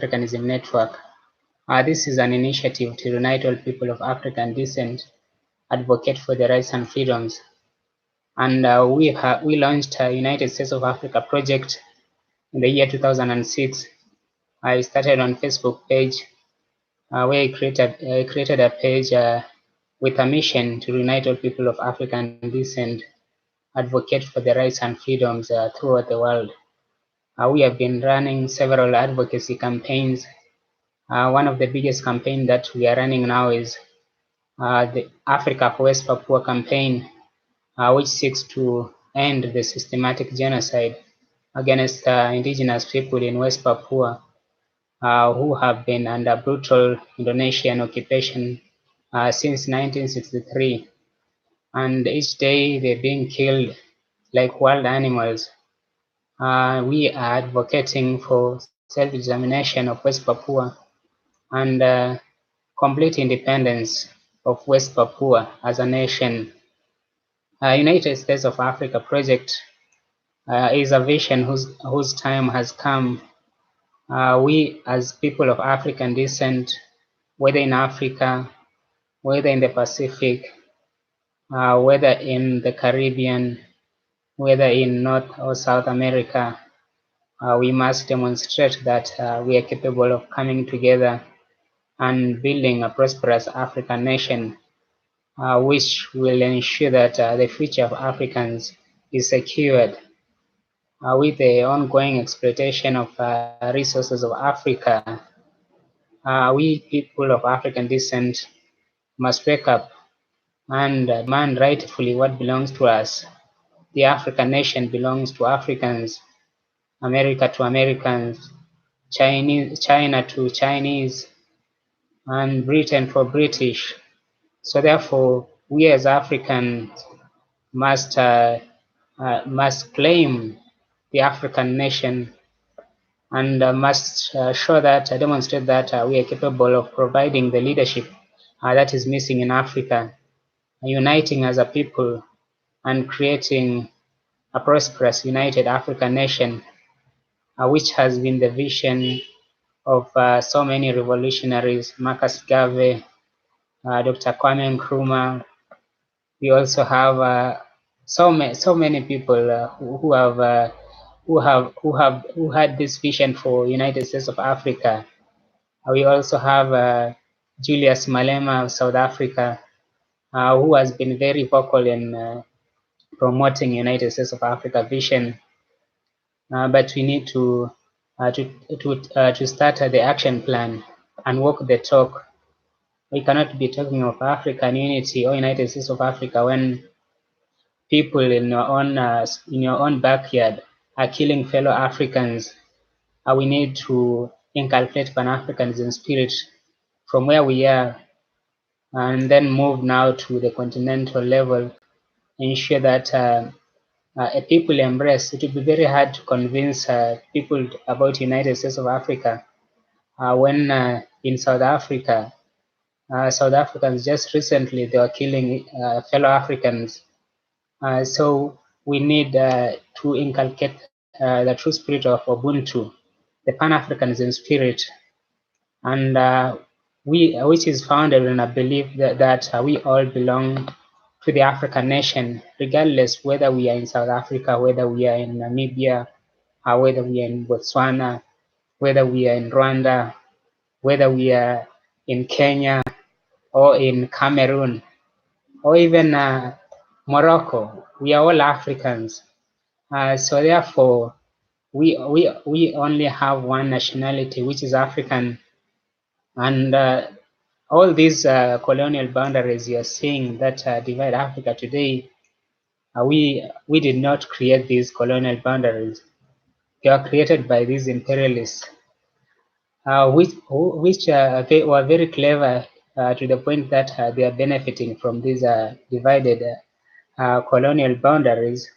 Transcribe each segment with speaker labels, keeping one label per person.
Speaker 1: AFRICANISM network. This is an initiative to unite all people of African descent, advocate for the rights and freedoms. And we launched a United States of Africa project in the year 2006. I started on Facebook page where I created a page with a mission to unite all people of African descent, advocate for the rights and freedoms throughout the world. We have been running several advocacy campaigns. One of the biggest campaigns that we are running now is the Africa for West Papua campaign, which seeks to end the systematic genocide against indigenous people in West Papua who have been under brutal Indonesian occupation since 1963. And each day they're being killed like wild animals. We are advocating for self-determination of West Papua and complete independence of West Papua as a nation. United States of Africa project is a vision whose time has come. We as people of African descent, whether in Africa, whether in the Pacific, whether in the Caribbean, whether in North or South America, we must demonstrate that we are capable of coming together and building a prosperous African nation, which will ensure that the future of Africans is secured. With the ongoing exploitation of resources of Africa, we people of African descent must wake up and demand rightfully what belongs to us. The African nation belongs to Africans, America to Americans, China to Chinese, and Britain for British. So therefore, we as Africans must claim the African nation and must show that, demonstrate that we are capable of providing the leadership that is missing in Africa, uniting as a people and creating a prosperous, united African nation, which has been the vision of so many revolutionaries, Marcus Garvey, Dr. Kwame Nkrumah. We also have so many people who had this vision for United States of Africa. We also have Julius Malema of South Africa, who has been very vocal in promoting United States of Africa vision. But we need to start the action plan and walk the talk. We cannot be talking of African unity or United States of Africa when people in your own backyard are killing fellow Africans. We need to inculcate Pan-Africanism spirit from where we are and then move now to the continental level, ensure that people embrace. It will be very hard to convince people about United States of Africa when in South Africa, South Africans just recently they were killing fellow Africans. So we need to inculcate the true spirit of Ubuntu, the Pan-Africanism spirit, and which is founded in a belief that we all belong to the African nation, regardless whether we are in South Africa, whether we are in Namibia, whether we are in Botswana, whether we are in Rwanda, whether we are in Kenya or in Cameroon, or even Morocco. We are all Africans. So therefore, we only have one nationality, which is African. And all these colonial boundaries you are seeing that divide Africa today, we did not create these colonial boundaries. They were created by these imperialists, which they were very clever to the point that they are benefiting from these divided colonial boundaries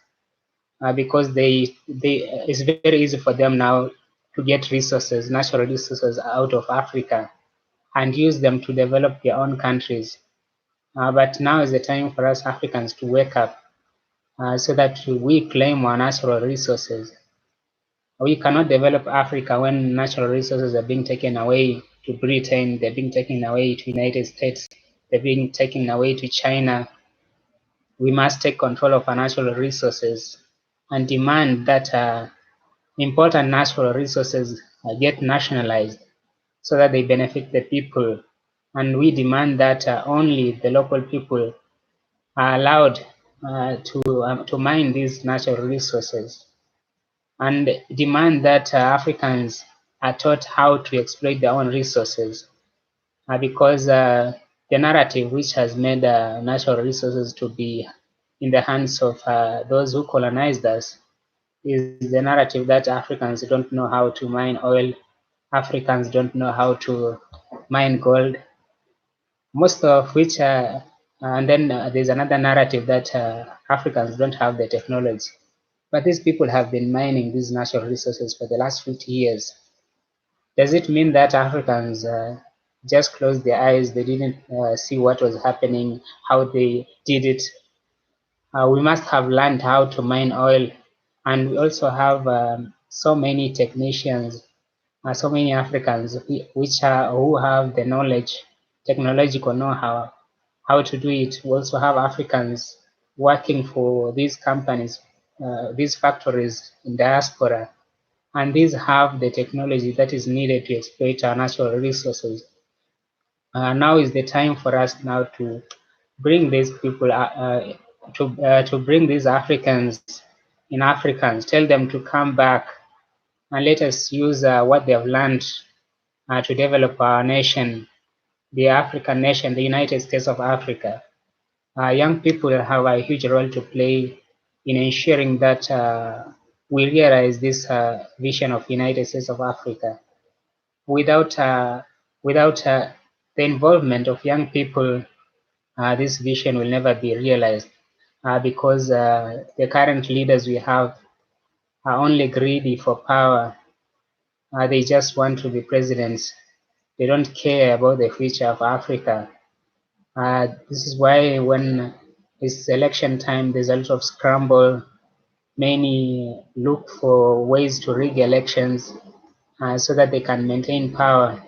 Speaker 1: because it's very easy for them now to get resources, natural resources out of Africa and use them to develop their own countries. But now is the time for us Africans to wake up so that we claim our natural resources. We cannot develop Africa when natural resources are being taken away to Britain, they're being taken away to United States, they're being taken away to China. We must take control of our natural resources and demand that important natural resources get nationalized so that they benefit the people. And we demand that only the local people are allowed to mine these natural resources, and demand that Africans are taught how to exploit their own resources, because the narrative which has made natural resources to be in the hands of those who colonized us is the narrative that Africans don't know how to mine oil, Africans don't know how to mine gold, most of which, and then there's another narrative that Africans don't have the technology. But these people have been mining these natural resources for the last 50 years. Does it mean that Africans just closed their eyes, they didn't see what was happening, how they did it? We must have learned how to mine oil, and we also have so many technicians, so many Africans who have the knowledge, technological know-how, how to do it. We also have Africans working for these companies, these factories in diaspora, and these have the technology that is needed to exploit our natural resources. Now is the time for us now to bring these people, to bring these Africans in Africans, tell them to come back and let us use what they have learned to develop our nation, the African nation, the United States of Africa. Young people have a huge role to play in ensuring that we realize this vision of United States of Africa. Without the involvement of young people, this vision will never be realized, because the current leaders we have are only greedy for power. They just want to be presidents. They don't care about the future of Africa. This is why when it's election time, there's a lot of scramble. Many look for ways to rig elections so that they can maintain power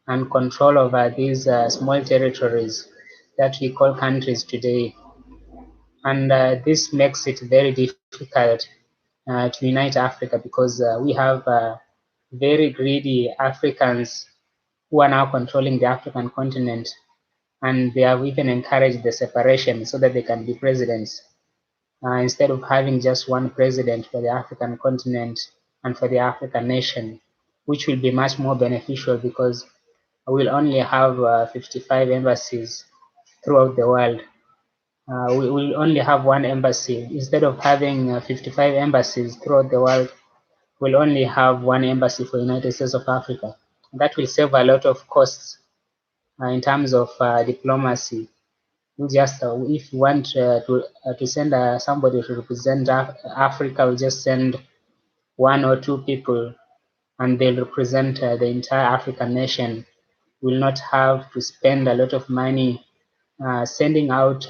Speaker 1: and control over these small territories that we call countries today. And this makes it very difficult to unite Africa, because we have very greedy Africans who are now controlling the African continent, and they have even encouraged the separation so that they can be presidents, instead of having just one president for the African continent and for the African nation, which will be much more beneficial, because we'll only have 55 embassies throughout the world. We will only have one embassy. Instead of having 55 embassies throughout the world, we'll only have one embassy for the United States of Africa. That will save a lot of costs in terms of diplomacy. We just, if you want to send somebody to represent Africa, we just send one or two people, and they'll represent the entire African nation. We'll not have to spend a lot of money sending out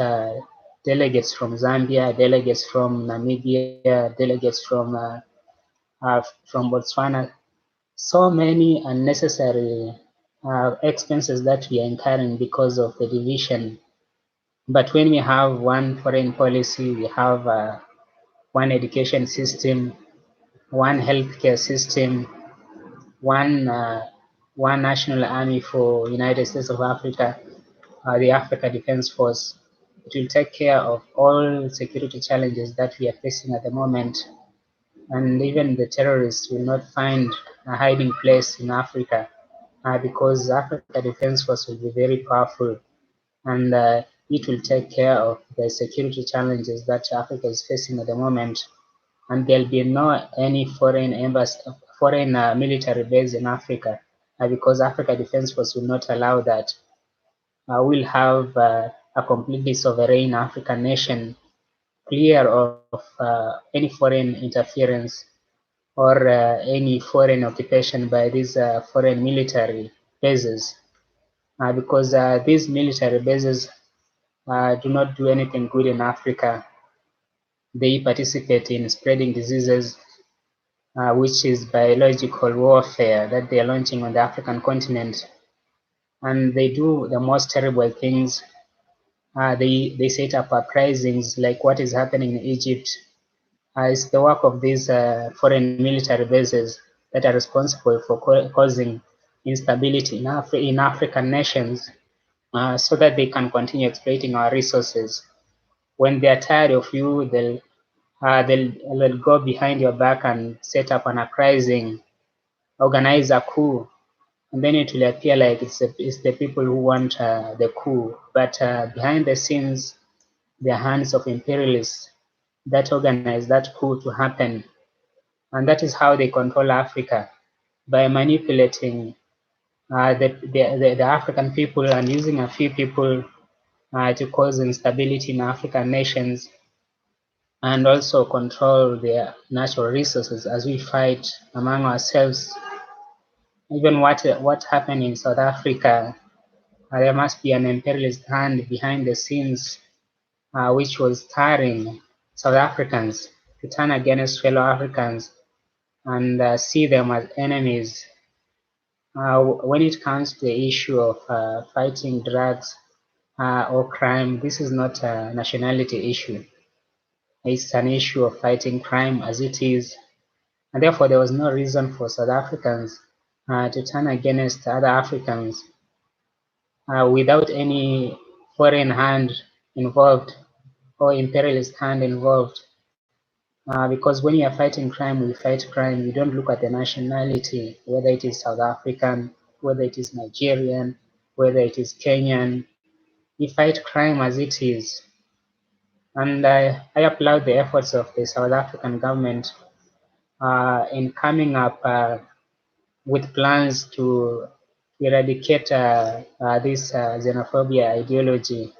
Speaker 1: delegates from Zambia, delegates from Namibia, delegates from Botswana. So many unnecessary expenses that we are incurring because of the division. But when we have one foreign policy, we have one education system, one healthcare system, one national army for United States of Africa, the Africa Defense Force. It will take care of all security challenges that we are facing at the moment, and even the terrorists will not find a hiding place in Africa, because Africa Defense Force will be very powerful, and it will take care of the security challenges that Africa is facing at the moment. And there'll be no any foreign embassy, foreign military base in Africa, because Africa Defense Force will not allow that. We'll have a completely sovereign African nation, clear of any foreign interference or any foreign occupation by these foreign military bases, because these military bases do not do anything good in Africa. They participate in spreading diseases. which is biological warfare that they are launching on the African continent. And they do the most terrible things. They set up uprisings like what is happening in Egypt. It's the work of these foreign military bases that are responsible for causing instability in African nations, so that they can continue exploiting our resources. When they are tired of you, they'll go behind your back and set up an uprising, organize a coup, and then it will appear like it's the people who want the coup. But behind the scenes, the hands of imperialists that organize that coup to happen. And that is how they control Africa, by manipulating the African people and using a few people to cause instability in African nations, and also control their natural resources as we fight among ourselves. Even what happened in South Africa, there must be an imperialist hand behind the scenes, which was stirring South Africans to turn against fellow Africans and see them as enemies. When it comes to the issue of fighting drugs or crime, this is not a nationality issue. It's an issue of fighting crime as it is. And therefore, there was no reason for South Africans to turn against other Africans without any foreign hand involved or imperialist hand involved. Because when you are fighting crime, we fight crime. You don't look at the nationality, whether it is South African, whether it is Nigerian, whether it is Kenyan. We fight crime as it is. And I applaud the efforts of the South African government in coming up with plans to eradicate this xenophobia ideology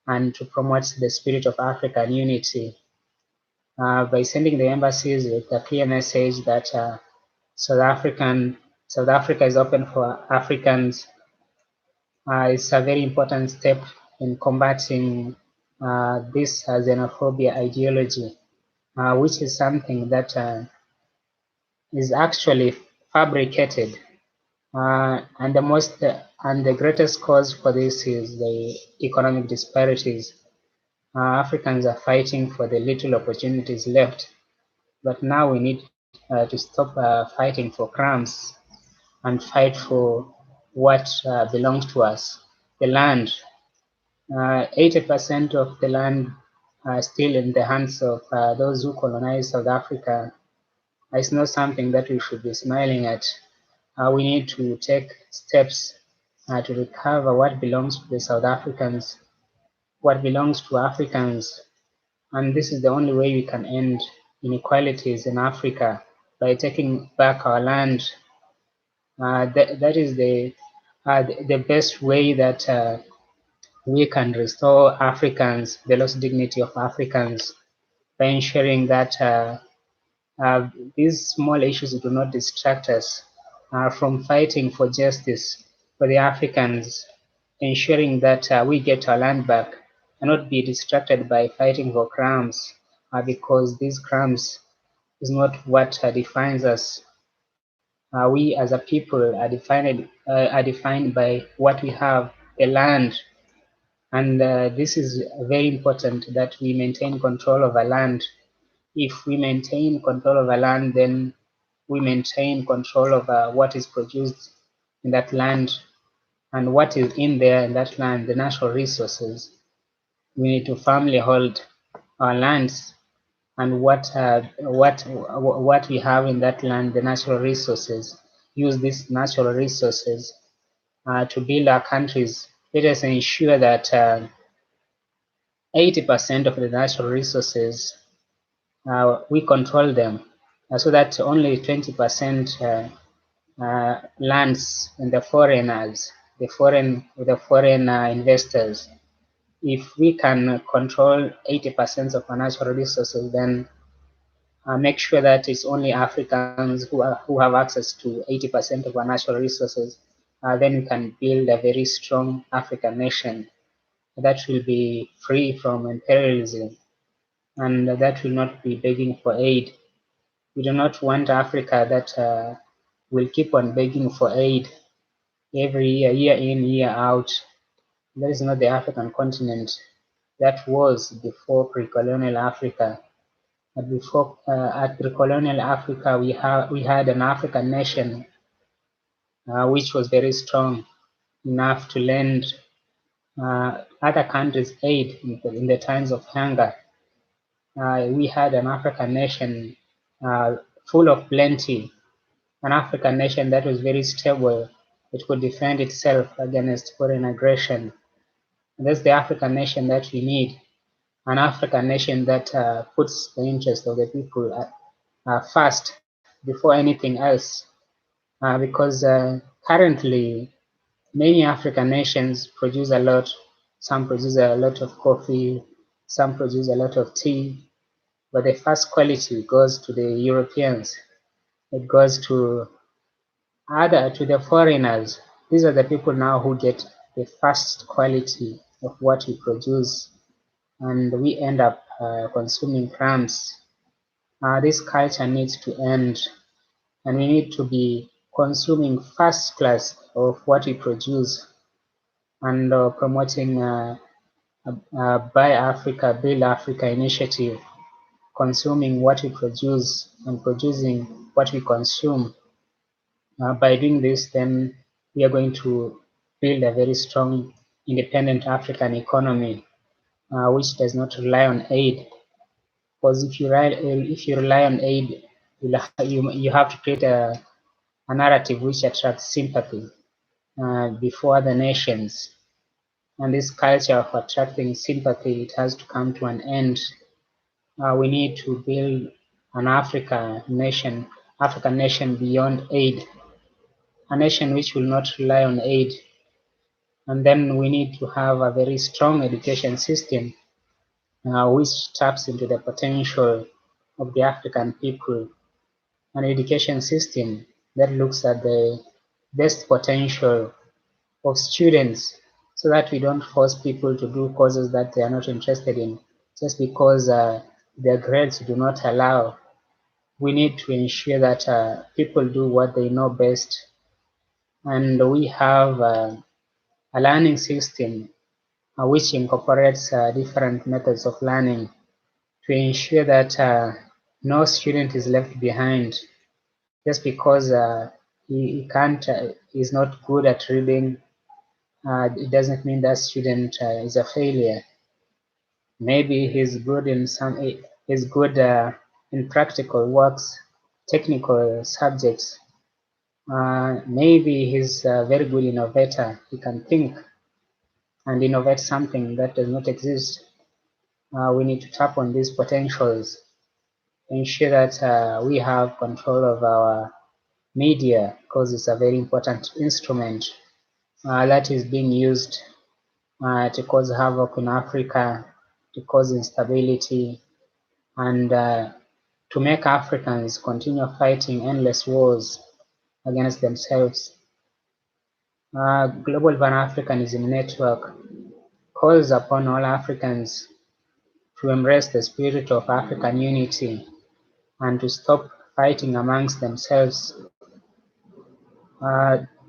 Speaker 1: and to promote the spirit of African unity by sending the embassies with a clear message that South Africa is open for Africans. It's a very important step in combating this xenophobia ideology, which is something that is actually fabricated. And the greatest cause for this is the economic disparities. Africans are fighting for the little opportunities left, but now we need to stop fighting for crumbs and fight for what belongs to us, the land. 80% of the land are still in the hands of those who colonized South Africa. It's not something that we should be smiling at. We need to take steps to recover what belongs to the South Africans, what belongs to Africans. And this is the only way we can end inequalities in Africa, by taking back our land. That is the best way that we can restore Africans, the lost dignity of Africans, by ensuring that these small issues do not distract us from fighting for justice for the Africans, ensuring that we get our land back and not be distracted by fighting for crumbs, because these crumbs is not what defines us. We as a people are defined by what we have, the land, and this is very important that we maintain control of our land. If we maintain control of our land, then we maintain control of what is produced in that land and what is in there in that land, the natural resources. We need to firmly hold our lands and what we have in that land, the natural resources. Use these natural resources to build our countries. Let us ensure that 80% of the natural resources we control them, so that only 20% lands in the foreigners, the foreign investors. If we can control 80% of our natural resources, then make sure that it's only Africans who have access to 80% of our natural resources. Then we can build a very strong African nation that will be free from imperialism and that will not be begging for aid. We do not want Africa that will keep on begging for aid every year, year in, year out. That is not the African continent. That was before pre-colonial Africa. But before, at pre-colonial Africa, we had an African nation which was very strong enough to lend other countries aid in the times of hunger. We had an African nation full of plenty, an African nation that was very stable. It could defend itself against foreign aggression. And that's the African nation that we need, an African nation that puts the interest of the people first before anything else. Because currently, many African nations produce a lot. Some produce a lot of coffee, some produce a lot of tea, but the first quality goes to the Europeans. It goes to the foreigners. These are the people now who get the first quality of what we produce, and we end up consuming crumbs. This culture needs to end, and we need to be consuming first class of what we produce, and promoting Buy Africa, Build Africa initiative, consuming what we produce and producing what we consume. By doing this, then we are going to build a very strong, independent African economy, which does not rely on aid. Because if you rely on aid, you have to create a narrative which attracts sympathy before other nations. And this culture of attracting sympathy, it has to come to an end. We need to build an African nation beyond aid, a nation which will not rely on aid. And then we need to have a very strong education system which taps into the potential of the African people, an education system that looks at the best potential of students, so that we don't force people to do courses that they are not interested in just because their grades do not allow. We need to ensure that people do what they know best, and we have a learning system which incorporates different methods of learning to ensure that no student is left behind just because he can't is not good at reading. It doesn't mean that student is a failure. Maybe he's good in he's good in practical works, technical subjects. Maybe he's a very good innovator. He can think and innovate something that does not exist. We need to tap on these potentials, ensure that we have control of our media, because it's a very important instrument that is being used to cause havoc in Africa, to cause instability, and to make Africans continue fighting endless wars against themselves. Global Pan-Africanism Network calls upon all Africans to embrace the spirit of African unity and to stop fighting amongst themselves.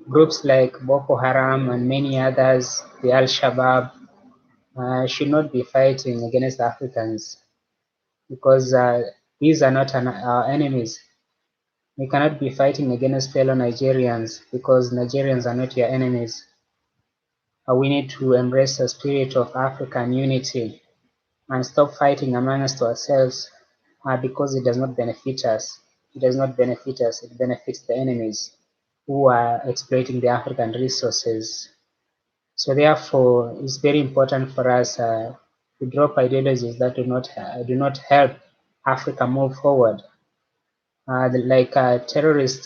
Speaker 1: Groups like Boko Haram and many others, the Al-Shabaab, should not be fighting against Africans, because these are not our enemies. We cannot be fighting against fellow Nigerians because Nigerians are not your enemies. We need to embrace the spirit of African unity and stop fighting amongst ourselves because it does not benefit us. It does not benefit us, it benefits the enemies who are exploiting the African resources. So therefore, it's very important for us to drop ideologies that do not help Africa move forward. Terrorist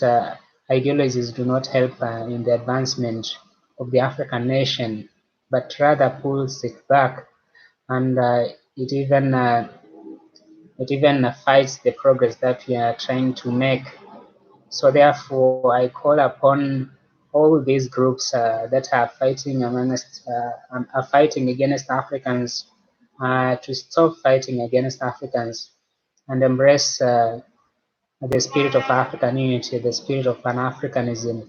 Speaker 1: ideologies do not help in the advancement of the African nation, but rather pulls it back, and it even fights the progress that we are trying to make. So therefore, I call upon all these groups that are fighting against Africans to stop fighting against Africans and embrace the spirit of African unity, the spirit of Pan-Africanism.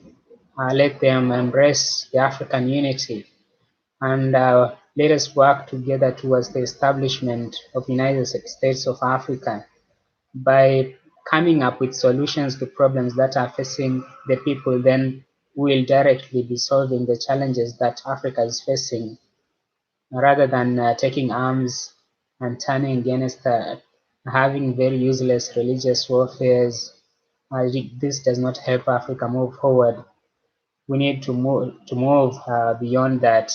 Speaker 1: Let them embrace the African unity, and let us work together towards the establishment of United States of Africa by coming up with solutions to problems that are facing the people. Then we will directly be solving the challenges that Africa is facing, rather than taking arms and turning against having very useless religious warfares. This does not help Africa move forward. We need to move beyond that,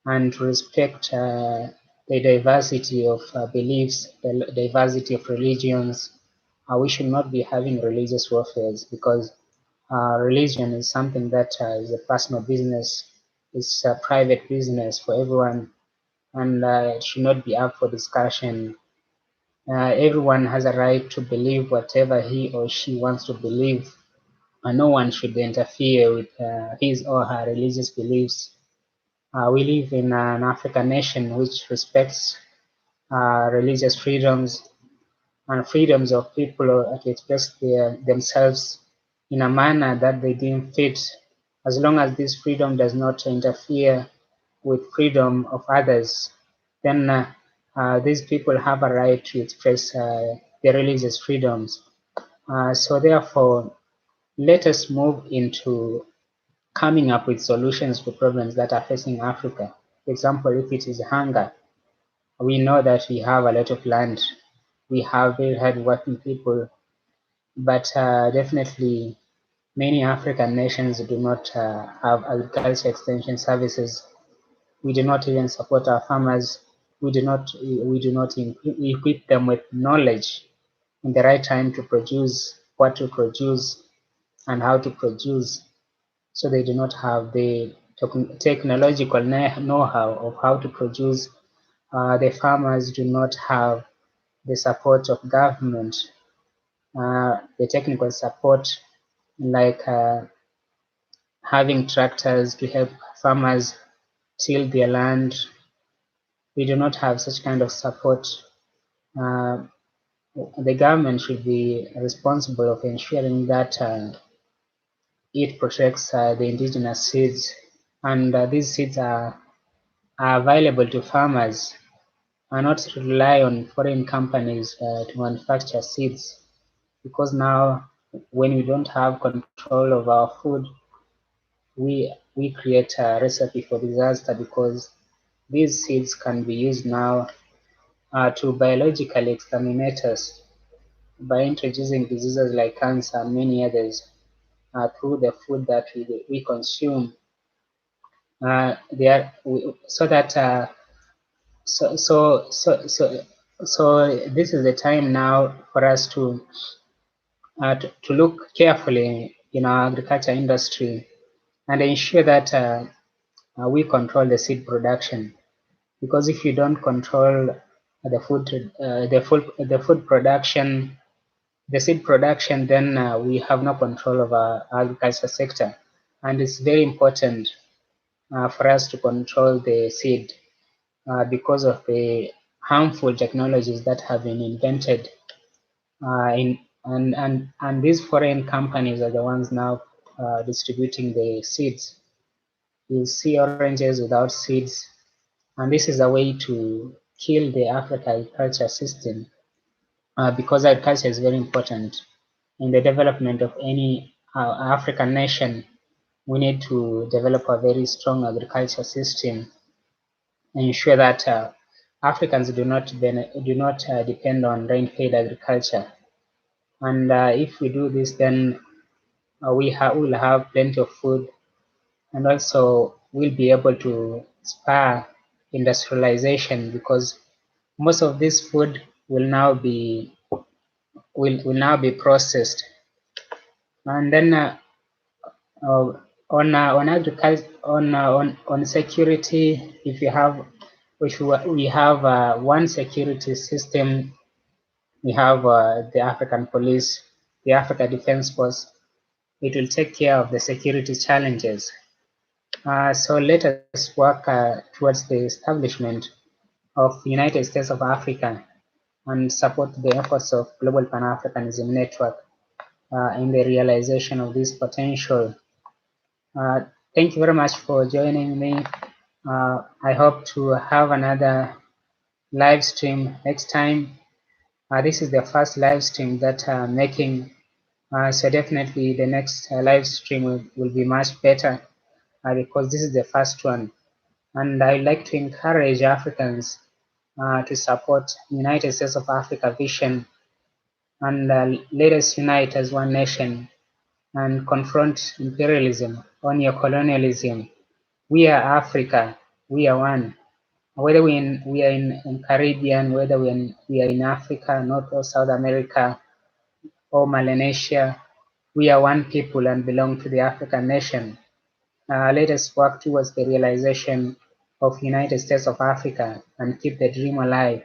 Speaker 1: and to respect the diversity of beliefs, the diversity of religions. We should not be having religious warfares, because religion is something that is a personal business, it's a private business for everyone, and it should not be up for discussion. Everyone has a right to believe whatever he or she wants to believe, and no one should interfere with his or her religious beliefs. We live in an African nation which respects religious freedoms and freedoms of people to express themselves in a manner that they deem fit, as long as this freedom does not interfere with freedom of others. Then these people have a right to express their religious freedoms. So therefore, let us move into coming up with solutions to problems that are facing Africa. For example, if it is hunger, we know that we have a lot of land, we have very hardworking people, but definitely many African nations do not have agriculture extension services. We do not even support our farmers. We do not equip them with knowledge in the right time to produce, what to produce, and how to produce. So they do not have the technological know-how of how to produce. The farmers do not have the support of government, the technical support, like having tractors to help farmers till their land. We do not have such kind of support. Uh, the government should be responsible of ensuring that it protects the indigenous seeds, and these seeds are available to farmers, and not rely on foreign companies to manufacture seeds, because now when we don't have control of our food, we create a recipe for disaster, because these seeds can be used now to biologically exterminate us by introducing diseases like cancer and many others through the food that we consume. So that so so so so so this is the time now for us to look carefully in our agriculture industry and ensure that we control the seed production, because if you don't control the food production, the seed production, then we have no control of our agriculture sector, and it's very important for us to control the seed because of the harmful technologies that have been invented and these foreign companies are the ones now distributing the seeds. You see oranges without seeds, and this is a way to kill the African agriculture system, because agriculture is very important in the development of any African nation. We need to develop a very strong agriculture system and ensure that Africans do not depend on rain-fed agriculture. And if we do this, then will have plenty of food, and also we'll be able to spur industrialization, because most of this food will now be processed. And then on agriculture, on security, if you have if we have one security system, we have the African police, the Africa Defense Force. It will take care of the security challenges. So let us work towards the establishment of United States of Africa, and support the efforts of Global Pan-Africanism Network in the realization of this potential. Thank you very much for joining me. I hope to have another live stream next time. This is the first live stream that I'm making, so definitely the next live stream will be much better because this is the first one. And I'd like to encourage Africans to support United States of Africa vision, and let us unite as one nation and confront imperialism or neocolonialism. We are Africa. We are one. Whether we are in Caribbean, whether we are in Africa, North or South America, or Melanesia, we are one people and belong to the African nation. Let us work towards the realization of United States of Africa and keep the dream alive.